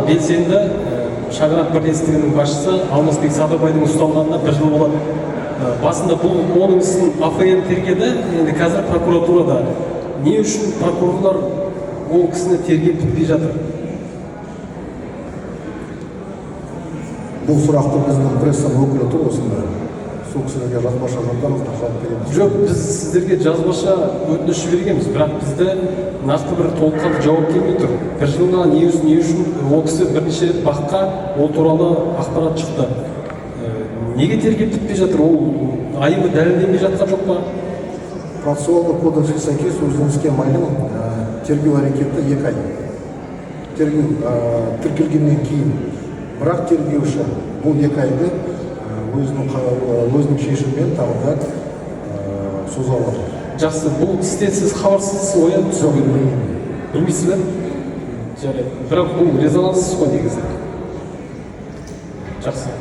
белсенді шаңырақ бірлестігінің басшысы Алмасбек Садырбайдың ұсталғанына 1 жыл болады. Басында бұл оның ісін АФН тергеді, енді қазір прокуратурада. Не үшін прокурорлар ол кісіні тергеп бітпей жатыр? Бұл сұрақты біздің пресса өкілі тұр осында. Сол кісілерге жазбаша жолдаңыздар, жауап береміз. Жоқ, біз сіздерге жазбаша өтініш жібергенбіз, бірақ бізде нақты бір толыққанды жауап келмей тұр. 1 жылға не үшін ол кісі бірнеше рет баққа ол туралы ақпарат шықты. Неге тергеп бітпей жатыр? Ол айыбы дәлелденбей жатқан жоқ па? Процессуалдық кодекске сәйкес өзіңізге мәлім тергеу әрекеті 2 ай. Тергеу тіркелгеннен кейін, бірақ тергеуші бұл 2 айды өзінің шешімімен тағы да соза алады. Жақсы, бұл істен сіз хабарсыз оянып түсірген. Білмейсіз бе? Жарайды. Бірақ бұл резонанссыз ғой негізі. Жақсы.